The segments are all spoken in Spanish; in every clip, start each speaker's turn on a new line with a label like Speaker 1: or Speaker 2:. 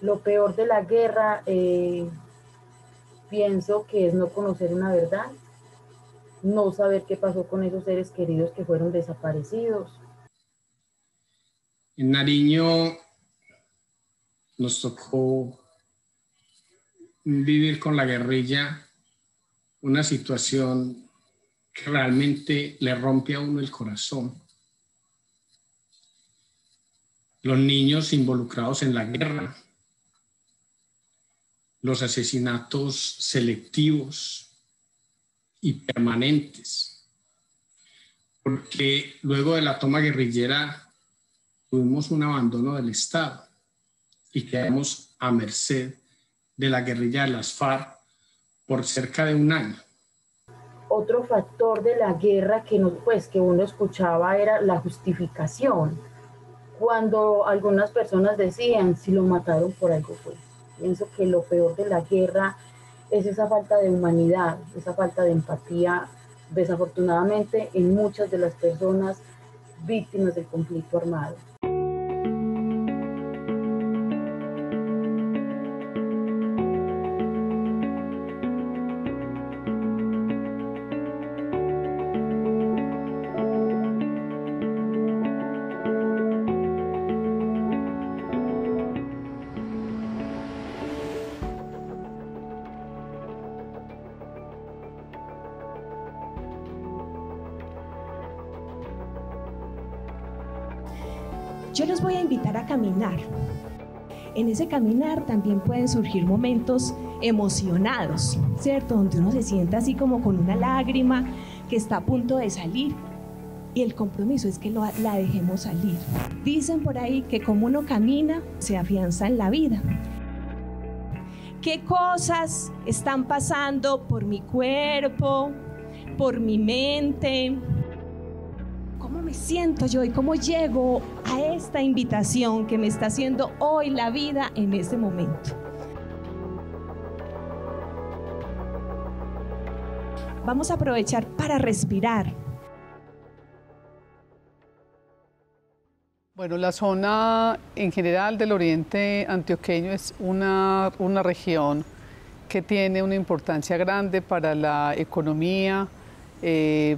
Speaker 1: Lo peor de la guerra, pienso que es no conocer una verdad, no saber qué pasó con esos seres queridos que fueron desaparecidos.
Speaker 2: En Nariño nos tocó vivir con la guerrilla una situación que realmente le rompe a uno el corazón. Los niños involucrados en la guerra, los asesinatos selectivos y permanentes, porque luego de la toma guerrillera tuvimos un abandono del Estado y quedamos a merced de la guerrilla de las FARC por cerca de un año.
Speaker 1: Otro factor de la guerra que, que uno escuchaba era la justificación. Cuando algunas personas decían, si lo mataron por algo fue. Pienso que lo peor de la guerra es esa falta de humanidad, esa falta de empatía, desafortunadamente en muchas de las personas víctimas del conflicto armado.
Speaker 3: Yo los voy a invitar a caminar. En ese caminar también pueden surgir momentos emocionados, ¿cierto? Donde uno se sienta así como con una lágrima que está a punto de salir. Y el compromiso es que la dejemos salir. Dicen por ahí que como uno camina, se afianza en la vida. ¿Qué cosas están pasando por mi cuerpo, por mi mente? ¿Cómo me siento yo y cómo llego a esta invitación que me está haciendo hoy la vida en este momento? Vamos a aprovechar para respirar.
Speaker 4: Bueno, la zona en general del oriente antioqueño es una región que tiene una importancia grande para la economía,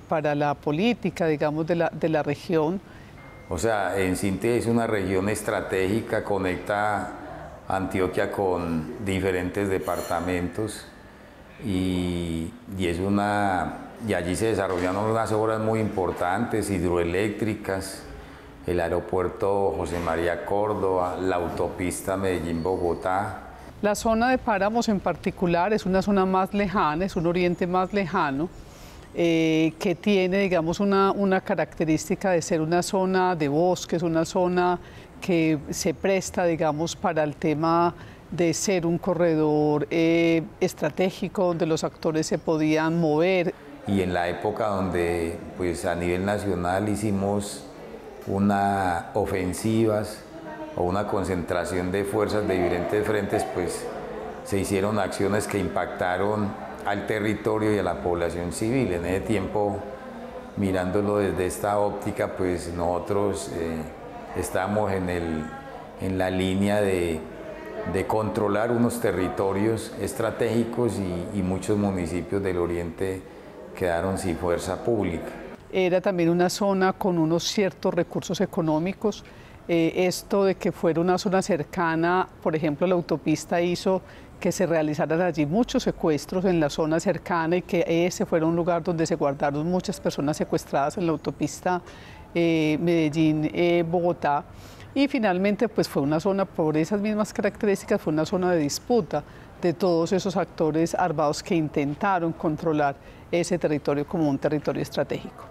Speaker 4: para la política, digamos, de la región.
Speaker 5: O sea, en síntesis es una región estratégica, conecta Antioquia con diferentes departamentos y allí se desarrollaron unas obras muy importantes, hidroeléctricas, el aeropuerto José María Córdoba, la autopista Medellín-Bogotá.
Speaker 4: La zona de Páramos en particular es una zona más lejana, es un oriente más lejano, que tiene, digamos, una característica de ser una zona de bosques, una zona que se presta, digamos, para el tema de ser un corredor estratégico donde los actores se podían mover.
Speaker 5: Y en la época donde, pues, a nivel nacional hicimos unas ofensivas o una concentración de fuerzas de diferentes frentes, pues se hicieron acciones que impactaron al territorio y a la población civil. En ese tiempo, mirándolo desde esta óptica, pues nosotros estamos en la línea de controlar unos territorios estratégicos y muchos municipios del oriente quedaron sin fuerza pública.
Speaker 4: Era también una zona con unos ciertos recursos económicos. Esto de que fuera una zona cercana, por ejemplo, la autopista hizo que se realizaran allí muchos secuestros en la zona cercana y que ese fuera un lugar donde se guardaron muchas personas secuestradas en la autopista Medellín-Bogotá. Y finalmente, pues fue una zona, por esas mismas características, fue una zona de disputa de todos esos actores armados que intentaron controlar ese territorio como un territorio estratégico.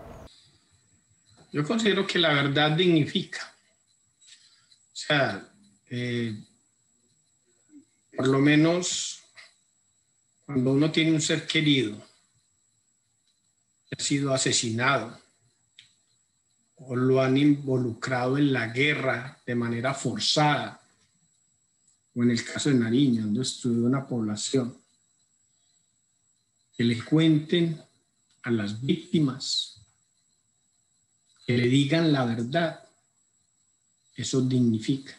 Speaker 2: Yo considero que la verdad dignifica. O sea, por lo menos cuando uno tiene un ser querido que ha sido asesinado o lo han involucrado en la guerra de manera forzada, o en el caso de Nariño, donde estuvo una población, que le cuenten a las víctimas, que le digan la verdad, eso dignifica.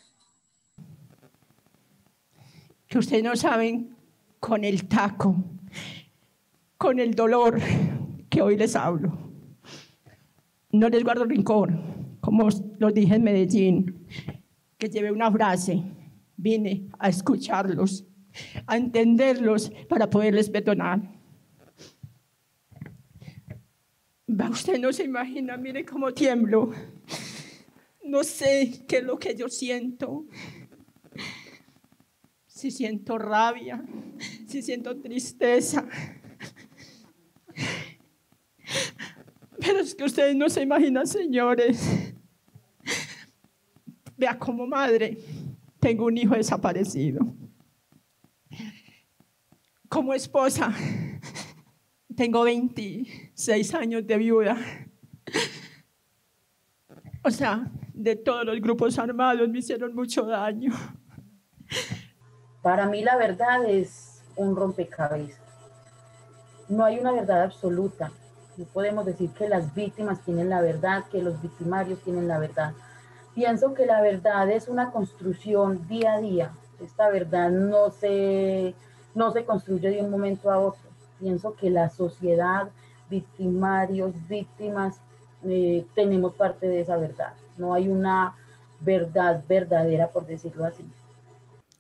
Speaker 6: que ustedes no saben con el taco, con el dolor que hoy les hablo. No les guardo rencor, como lo dije en Medellín, que llevé una frase, vine a escucharlos, a entenderlos para poderles perdonar. Usted no se imagina, mire cómo tiemblo. No sé qué es lo que yo siento. Si siento rabia, si siento tristeza. Pero es que ustedes no se imaginan, señores. Vea, como madre, tengo un hijo desaparecido. Como esposa, tengo 26 años de viuda. O sea, de todos los grupos armados me hicieron mucho daño.
Speaker 1: Para mí la verdad es un rompecabezas. No hay una verdad absoluta. No podemos decir que las víctimas tienen la verdad, que los victimarios tienen la verdad. Pienso que la verdad es una construcción día a día. Esta verdad no se construye de un momento a otro. Pienso que la sociedad, victimarios, víctimas, tenemos parte de esa verdad. No hay una verdad verdadera, por decirlo así.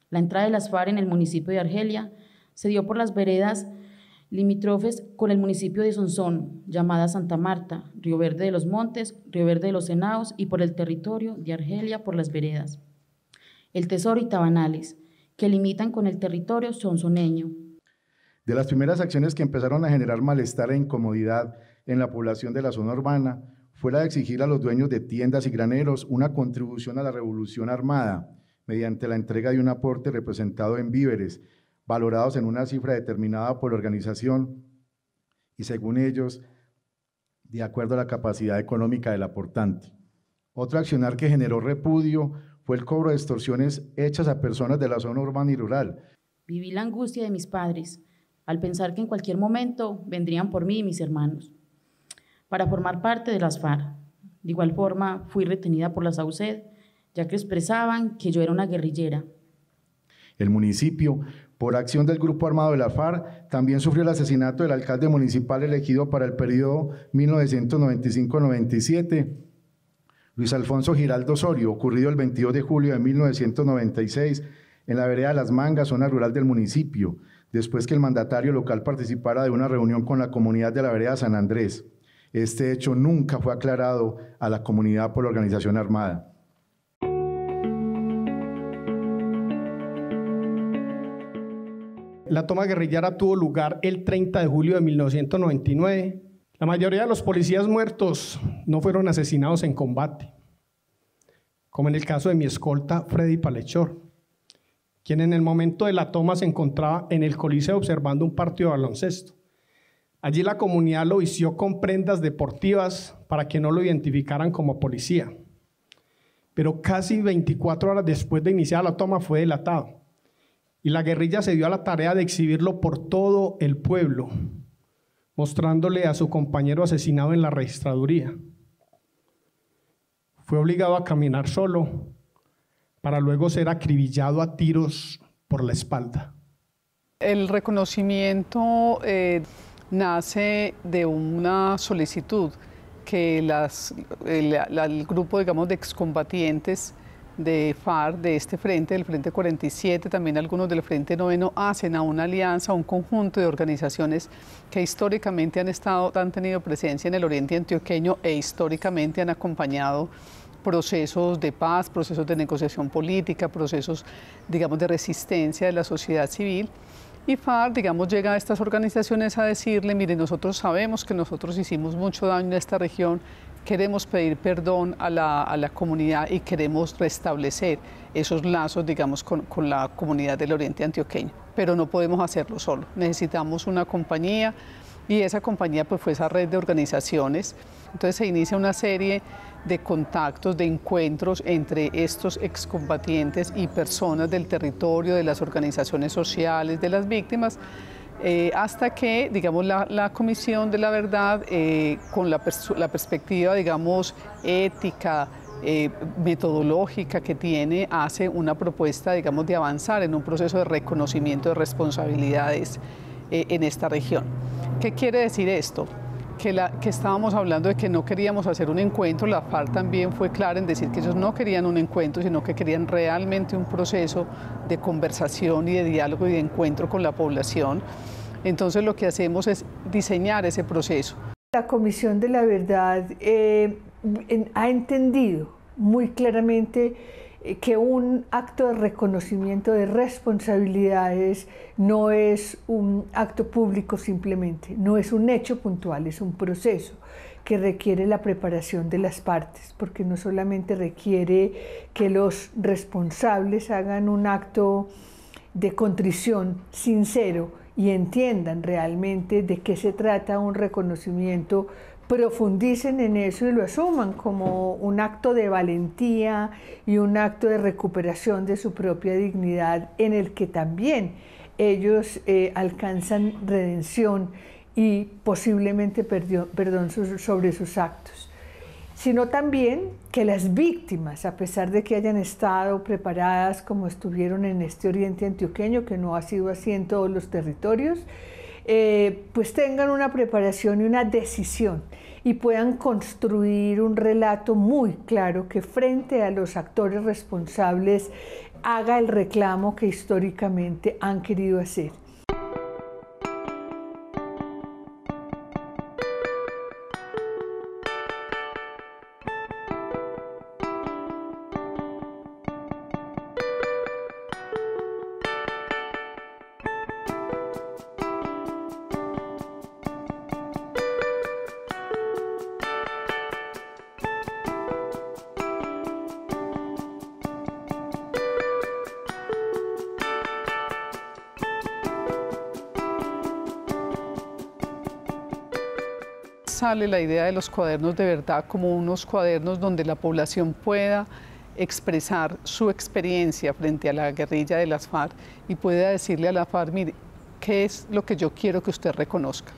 Speaker 7: La entrada de las FARC en el municipio de Argelia se dio por las veredas limítrofes con el municipio de Sonsón, llamada Santa Marta, Río Verde de los Montes, Río Verde de los Henados y por el territorio de Argelia por las veredas El Tesoro y Tabanales, que limitan con el territorio sonsoneño.
Speaker 8: De las primeras acciones que empezaron a generar malestar e incomodidad en la población de la zona urbana fue la de exigir a los dueños de tiendas y graneros una contribución a la revolución armada mediante la entrega de un aporte representado en víveres, valorados en una cifra determinada por la organización y, según ellos, de acuerdo a la capacidad económica del aportante. Otro accionar que generó repudio fue el cobro de extorsiones hechas a personas de la zona urbana y rural.
Speaker 7: Viví la angustia de mis padres al pensar que en cualquier momento vendrían por mí y mis hermanos para formar parte de las FARC. De igual forma, fui retenida por la SAUCED, ya que expresaban que yo era una guerrillera.
Speaker 8: El municipio, por acción del grupo armado de la FARC, también sufrió el asesinato del alcalde municipal elegido para el periodo 1995-97, Luis Alfonso Giraldo Osorio, ocurrido el 22 de julio de 1996 en la vereda Las Mangas, zona rural del municipio, después que el mandatario local participara de una reunión con la comunidad de la vereda San Andrés. Este hecho nunca fue aclarado a la comunidad por la organización armada.
Speaker 9: La toma guerrillera tuvo lugar el 30 de julio de 1999. La mayoría de los policías muertos no fueron asesinados en combate, como en el caso de mi escolta Freddy Palechor, quien en el momento de la toma se encontraba en el Coliseo observando un partido de baloncesto. Allí la comunidad lo vistió con prendas deportivas para que no lo identificaran como policía. Pero casi 24 horas después de iniciar la toma fue delatado. Y la guerrilla se dio a la tarea de exhibirlo por todo el pueblo, mostrándole a su compañero asesinado en la registraduría. Fue obligado a caminar solo para luego ser acribillado a tiros por la espalda.
Speaker 4: El reconocimiento nace de una solicitud que el grupo, digamos, de excombatientes de FARC, de este frente, del Frente 47, también algunos del Frente Noveno, hacen a una alianza, a un conjunto de organizaciones que históricamente han tenido presencia en el oriente antioqueño e históricamente han acompañado procesos de paz, procesos de negociación política, procesos, digamos, de resistencia de la sociedad civil. Y FARC, digamos, llega a estas organizaciones a decirle, mire, nosotros sabemos que nosotros hicimos mucho daño en esta región, queremos pedir perdón a la comunidad y queremos restablecer esos lazos, digamos, con la comunidad del oriente antioqueño, pero no podemos hacerlo solo, necesitamos una compañía y esa compañía pues fue esa red de organizaciones. Entonces se inicia una serie de contactos, de encuentros entre estos excombatientes y personas del territorio, de las organizaciones sociales, de las víctimas, hasta que, digamos, la Comisión de la Verdad, con la perspectiva, digamos, ética, metodológica que tiene, hace una propuesta, digamos, de avanzar en un proceso de reconocimiento de responsabilidades en esta región. ¿Qué quiere decir esto? Que estábamos hablando de que no queríamos hacer un encuentro. La FARC también fue clara en decir que ellos no querían un encuentro, sino que querían realmente un proceso de conversación y de diálogo y de encuentro con la población. Entonces lo que hacemos es diseñar ese proceso.
Speaker 10: La Comisión de la Verdad ha entendido muy claramente que un acto de reconocimiento de responsabilidades no es un acto público simplemente, no es un hecho puntual, es un proceso que requiere la preparación de las partes, porque no solamente requiere que los responsables hagan un acto de contrición sincero y entiendan realmente de qué se trata un reconocimiento, profundicen en eso y lo asuman como un acto de valentía y un acto de recuperación de su propia dignidad, en el que también ellos alcanzan redención y posiblemente perdón sobre sus actos, sino también que las víctimas, a pesar de que hayan estado preparadas como estuvieron en este oriente antioqueño, que no ha sido así en todos los territorios, pues tengan una preparación y una decisión y puedan construir un relato muy claro que frente a los actores responsables haga el reclamo que históricamente han querido hacer.
Speaker 4: Sale la idea de los cuadernos de verdad como unos cuadernos donde la población pueda expresar su experiencia frente a la guerrilla de las FARC y pueda decirle a la FARC, mire, ¿qué es lo que yo quiero que usted reconozca?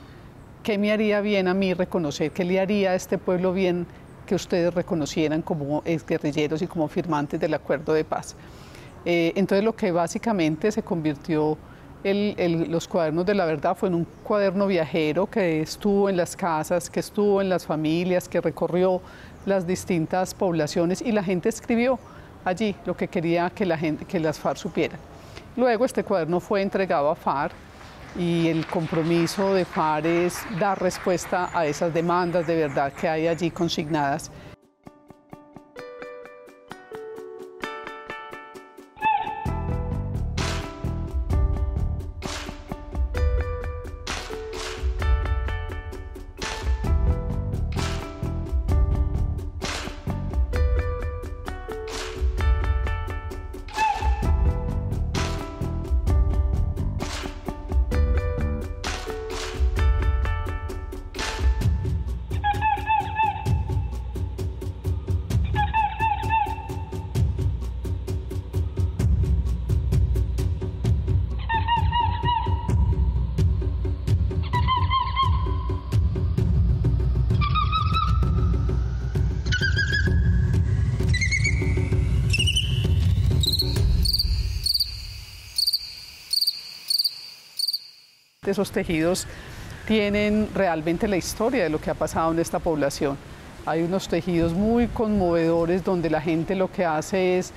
Speaker 4: ¿Qué me haría bien a mí reconocer? ¿Qué le haría a este pueblo bien que ustedes reconocieran como exguerrilleros y como firmantes del acuerdo de paz? Entonces lo que básicamente se convirtió los cuadernos de la verdad fue en un cuaderno viajero que estuvo en las casas, que estuvo en las familias, que recorrió las distintas poblaciones y la gente escribió allí lo que quería que las FARC supieran. Luego este cuaderno fue entregado a FARC y el compromiso de FARC es dar respuesta a esas demandas de verdad que hay allí consignadas. Esos tejidos tienen realmente la historia de lo que ha pasado en esta población. Hay unos tejidos muy conmovedores donde la gente lo que hace es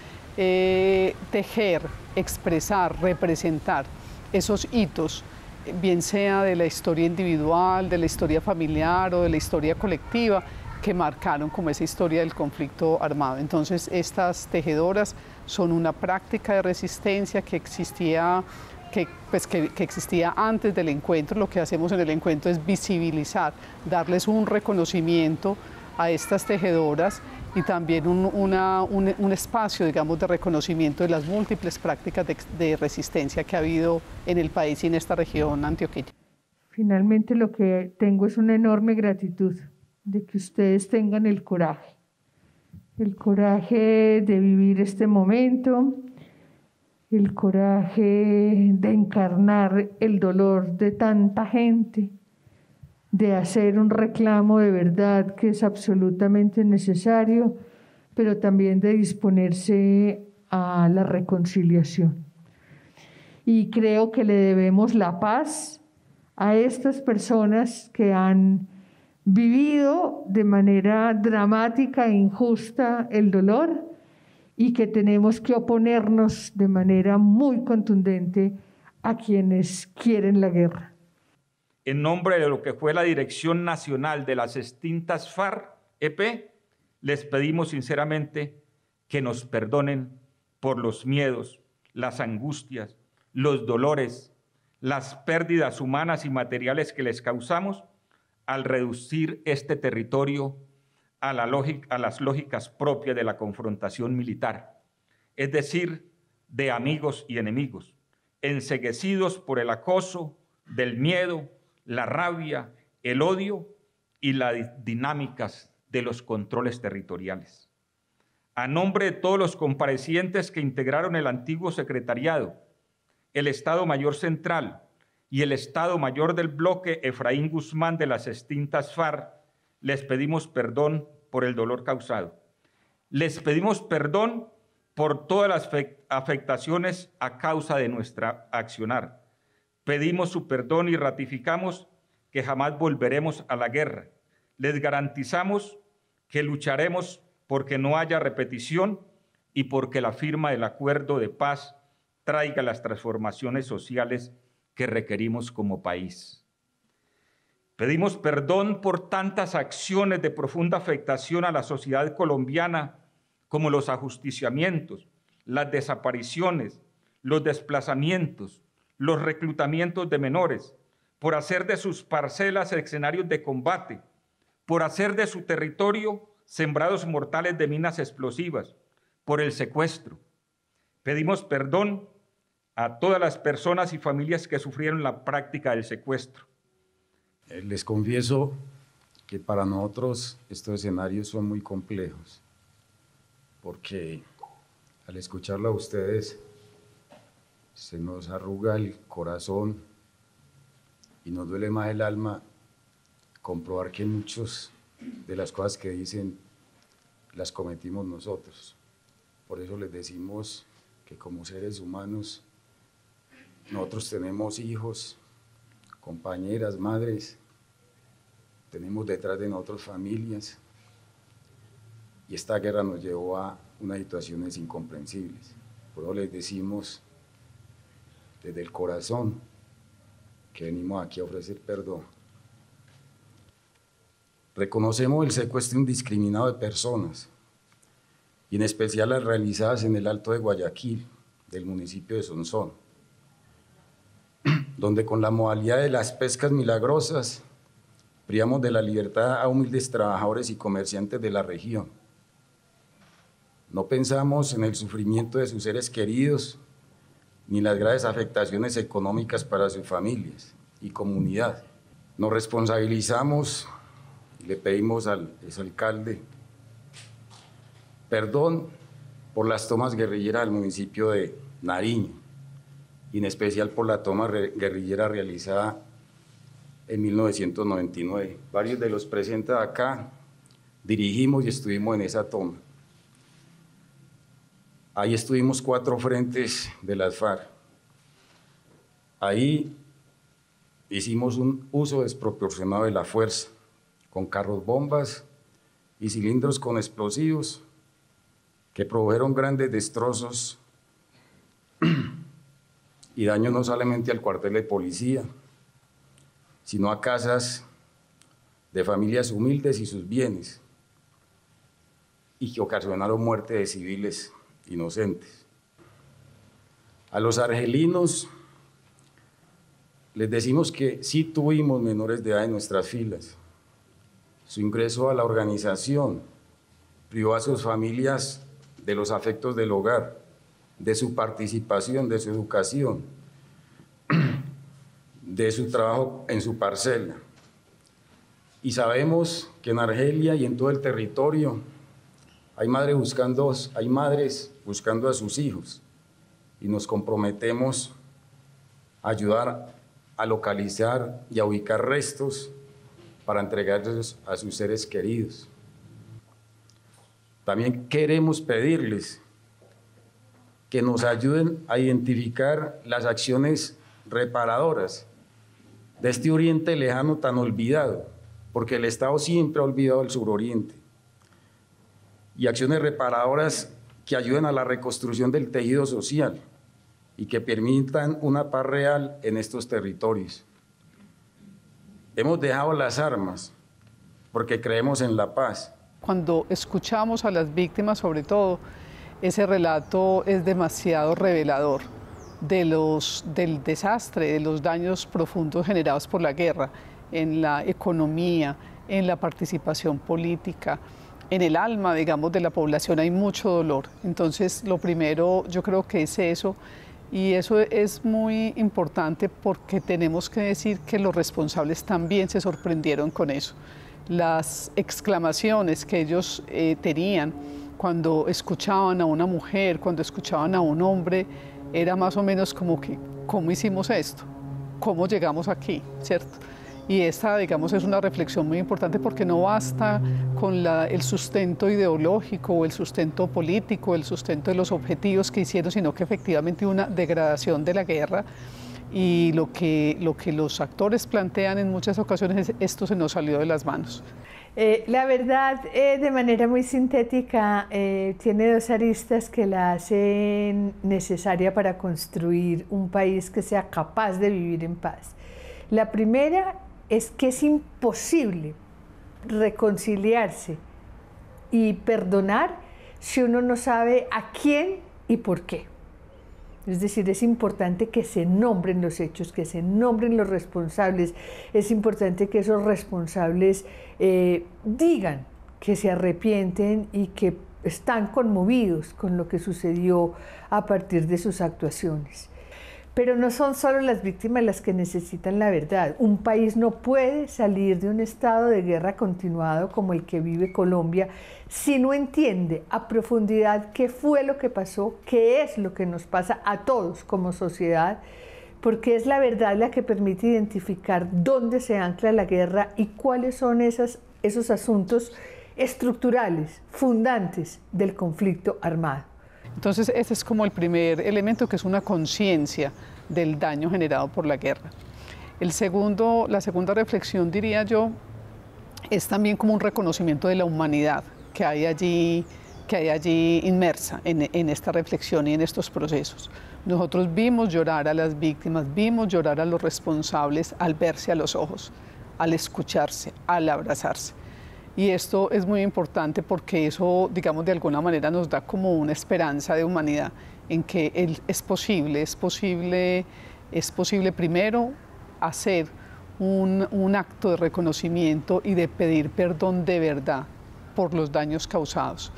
Speaker 4: tejer, expresar, representar esos hitos, bien sea de la historia individual, de la historia familiar o de la historia colectiva, que marcaron como esa historia del conflicto armado. Entonces estas tejedoras son una práctica de resistencia que existía antes del encuentro. Lo que hacemos en el encuentro es visibilizar, darles un reconocimiento a estas tejedoras y también un espacio, digamos, de reconocimiento de las múltiples prácticas de resistencia que ha habido en el país y en esta región antioqueña.
Speaker 10: Finalmente lo que tengo es una enorme gratitud de que ustedes tengan el coraje de vivir este momento, el coraje de encarnar el dolor de tanta gente, de hacer un reclamo de verdad que es absolutamente necesario, pero también de disponerse a la reconciliación. Y creo que le debemos la paz a estas personas que han vivido de manera dramática e injusta el dolor y que tenemos que oponernos de manera muy contundente a quienes quieren la guerra.
Speaker 11: En nombre de lo que fue la Dirección Nacional de las extintas FARC-EP, les pedimos sinceramente que nos perdonen por los miedos, las angustias, los dolores, las pérdidas humanas y materiales que les causamos al reducir este territorio a las lógicas propias de la confrontación militar, es decir, de amigos y enemigos, enceguecidos por el acoso del miedo, la rabia, el odio y las dinámicas de los controles territoriales. A nombre de todos los comparecientes que integraron el antiguo secretariado, el Estado Mayor Central y el Estado Mayor del Bloque Efraín Guzmán de las extintas FARC, les pedimos perdón por el dolor causado. Les pedimos perdón por todas las afectaciones a causa de nuestra accionar. Pedimos su perdón y ratificamos que jamás volveremos a la guerra. Les garantizamos que lucharemos porque no haya repetición y porque la firma del acuerdo de paz traiga las transformaciones sociales que requerimos como país. Pedimos perdón por tantas acciones de profunda afectación a la sociedad colombiana, como los ajusticiamientos, las desapariciones, los desplazamientos, los reclutamientos de menores, por hacer de sus parcelas escenarios de combate, por hacer de su territorio sembrados mortales de minas explosivas, por el secuestro. Pedimos perdón a todas las personas y familias que sufrieron la práctica del secuestro.
Speaker 12: Les confieso que para nosotros estos escenarios son muy complejos, porque al escucharlo a ustedes se nos arruga el corazón y nos duele más el alma comprobar que muchas de las cosas que dicen las cometimos nosotros. Por eso les decimos que como seres humanos nosotros tenemos hijos, compañeras, madres, tenemos detrás de nosotros familias y esta guerra nos llevó a unas situaciones incomprensibles. Por eso les decimos desde el corazón que venimos aquí a ofrecer perdón. Reconocemos el secuestro indiscriminado de personas y en especial las realizadas en el Alto de Guayaquil, del municipio de Sonsón, donde con la modalidad de las pescas milagrosas privamos de la libertad a humildes trabajadores y comerciantes de la región. No pensamos en el sufrimiento de sus seres queridos ni las graves afectaciones económicas para sus familias y comunidad. Nos responsabilizamos y le pedimos al exalcalde perdón por las tomas guerrilleras del municipio de Nariño, y en especial por la toma guerrillera realizada en 1999. Varios de los presentes acá dirigimos y estuvimos en esa toma. Ahí estuvimos 4 frentes de las FARC. Ahí hicimos un uso desproporcionado de la fuerza, con carros bombas y cilindros con explosivos que produjeron grandes destrozos y daños no solamente al cuartel de policía, sino a casas de familias humildes y sus bienes, y que ocasionaron muerte de civiles inocentes. A los argelinos les decimos que sí tuvimos menores de edad en nuestras filas. Su ingreso a la organización privó a sus familias de los afectos del hogar, de su participación, de su educación, de su trabajo en su parcela. Y sabemos que en Argelia y en todo el territorio hay madres buscando a sus hijos, y nos comprometemos a ayudar a localizar y a ubicar restos para entregarlos a sus seres queridos. También queremos pedirles que nos ayuden a identificar las acciones reparadoras de este Oriente Lejano tan olvidado, porque el Estado siempre ha olvidado el suroriente, y acciones reparadoras que ayuden a la reconstrucción del tejido social y que permitan una paz real en estos territorios. Hemos dejado las armas porque creemos en la paz.
Speaker 4: Cuando escuchamos a las víctimas, sobre todo, ese relato es demasiado revelador del desastre, de los daños profundos generados por la guerra en la economía, en la participación política, en el alma, digamos, de la población. Hay mucho dolor. Entonces, lo primero yo creo que es eso, y eso es muy importante porque tenemos que decir que los responsables también se sorprendieron con eso. Las exclamaciones que ellos tenían cuando escuchaban a una mujer, cuando escuchaban a un hombre, era más o menos como que, ¿cómo hicimos esto? ¿Cómo llegamos aquí? ¿Cierto? Y esta, digamos, es una reflexión muy importante porque no basta con el sustento ideológico o el sustento político, el sustento de los objetivos que hicieron, sino que efectivamente una degradación de la guerra. Y lo que los actores plantean en muchas ocasiones es: esto se nos salió de las manos.
Speaker 10: La verdad, de manera muy sintética, tiene dos aristas que la hacen necesaria para construir un país que sea capaz de vivir en paz. La primera es que es imposible reconciliarse y perdonar si uno no sabe a quién y por qué. Es decir, es importante que se nombren los hechos, que se nombren los responsables. Es importante que esos responsables digan que se arrepienten y que están conmovidos con lo que sucedió a partir de sus actuaciones. Pero no son solo las víctimas las que necesitan la verdad. Un país no puede salir de un estado de guerra continuado como el que vive Colombia si no entiende a profundidad qué fue lo que pasó, qué es lo que nos pasa a todos como sociedad, porque es la verdad la que permite identificar dónde se ancla la guerra y cuáles son esos asuntos estructurales, fundantes del conflicto armado.
Speaker 4: Entonces, ese es como el primer elemento, que es una conciencia del daño generado por la guerra. La segunda reflexión, diría yo, es también como un reconocimiento de la humanidad que hay allí inmersa en esta reflexión y en estos procesos. Nosotros vimos llorar a las víctimas, vimos llorar a los responsables al verse a los ojos, al escucharse, al abrazarse. Y esto es muy importante porque eso, digamos, de alguna manera nos da como una esperanza de humanidad en que es posible primero hacer un acto de reconocimiento y de pedir perdón de verdad por los daños causados.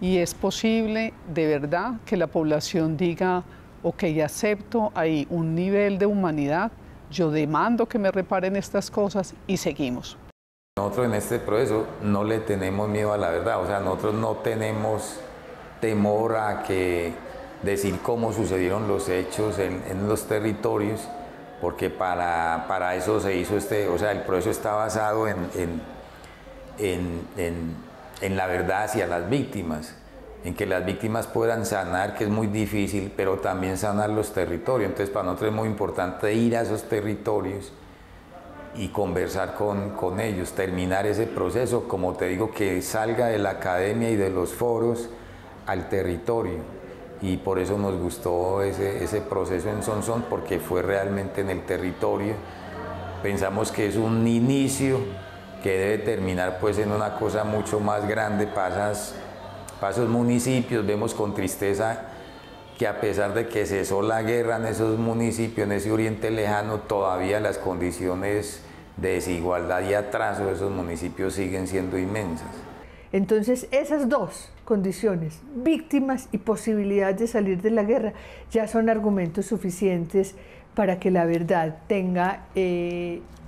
Speaker 4: Y es posible de verdad que la población diga: ok, acepto ahí un nivel de humanidad, yo demando que me reparen estas cosas y seguimos.
Speaker 5: Nosotros en este proceso no le tenemos miedo a la verdad, o sea, nosotros no tenemos temor a decir cómo sucedieron los hechos en los territorios, porque para eso se hizo o sea, el proceso está basado en la verdad hacia las víctimas, en que las víctimas puedan sanar, que es muy difícil, pero también sanar los territorios. Entonces, para nosotros es muy importante ir a esos territorios y conversar con ellos, terminar ese proceso, como te digo, que salga de la academia y de los foros al territorio. Y por eso nos gustó ese proceso en Sonsón, porque fue realmente en el territorio. Pensamos que es un inicio que debe terminar pues en una cosa mucho más grande. Pasas esos municipios, vemos con tristeza que a pesar de que cesó la guerra en esos municipios, en ese Oriente Lejano, todavía las condiciones de desigualdad y atraso de esos municipios siguen siendo inmensas.
Speaker 10: Entonces, esas dos condiciones, víctimas y posibilidad de salir de la guerra, ya son argumentos suficientes para que la verdad tenga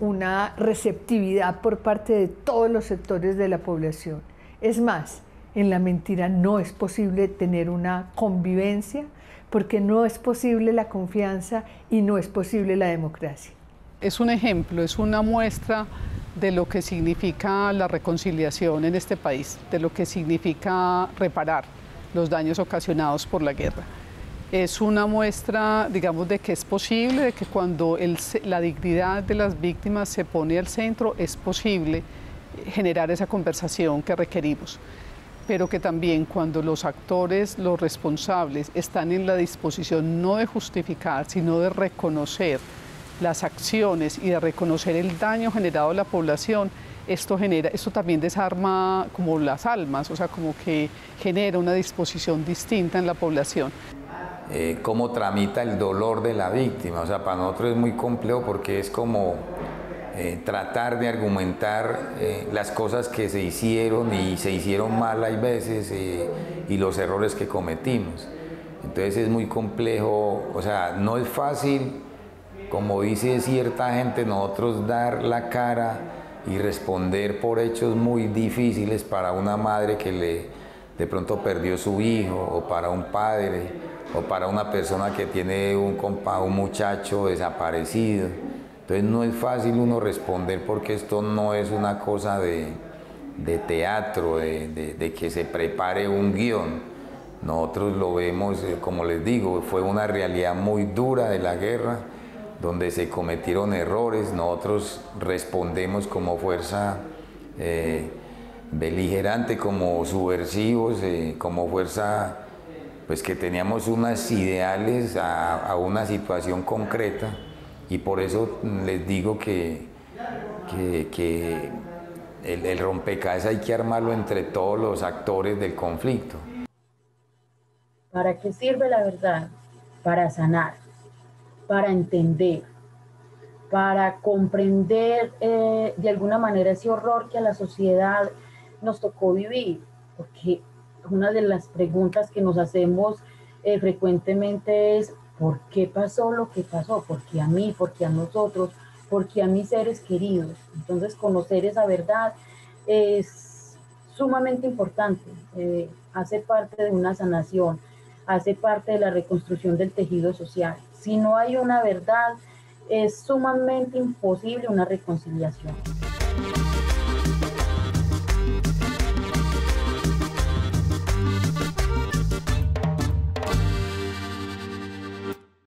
Speaker 10: una receptividad por parte de todos los sectores de la población. Es más, en la mentira no es posible tener una convivencia, porque no es posible la confianza y no es posible la democracia.
Speaker 4: Es un ejemplo, es una muestra de lo que significa la reconciliación en este país, de lo que significa reparar los daños ocasionados por la guerra. Es una muestra, digamos, de que es posible, de que cuando la dignidad de las víctimas se pone al centro, es posible generar esa conversación que requerimos, pero que también cuando los actores, los responsables, están en la disposición no de justificar, sino de reconocer las acciones y de reconocer el daño generado a la población, esto también desarma como las almas, o sea, como que genera una disposición distinta en la población.
Speaker 5: Cómo tramita el dolor de la víctima, o sea, para nosotros es muy complejo porque es como tratar de argumentar las cosas que se hicieron y se hicieron mal hay veces y los errores que cometimos. Entonces es muy complejo, o sea, no es fácil, como dice cierta gente, nosotros dar la cara y responder por hechos muy difíciles para una madre que de pronto perdió su hijo, o para un padre, o para una persona que tiene un muchacho desaparecido. Entonces no es fácil uno responder porque esto no es una cosa de teatro, de que se prepare un guión. Nosotros lo vemos, como les digo, fue una realidad muy dura de la guerra, donde se cometieron errores. Nosotros respondemos como fuerza beligerante, como subversivos, como fuerza pues que teníamos unas ideales a una situación concreta, y por eso les digo que el rompecabezas hay que armarlo entre todos los actores del conflicto.
Speaker 1: ¿Para qué sirve la verdad? Para sanar, para entender, para comprender de alguna manera ese horror que a la sociedad nos tocó vivir, porque una de las preguntas que nos hacemos frecuentemente es ¿por qué pasó lo que pasó? ¿Por qué a mí? ¿Por qué a nosotros? ¿Por qué a mis seres queridos? Entonces conocer esa verdad es sumamente importante, hace parte de una sanación, hace parte de la reconstrucción del tejido social. Si no hay una verdad, es sumamente imposible una reconciliación.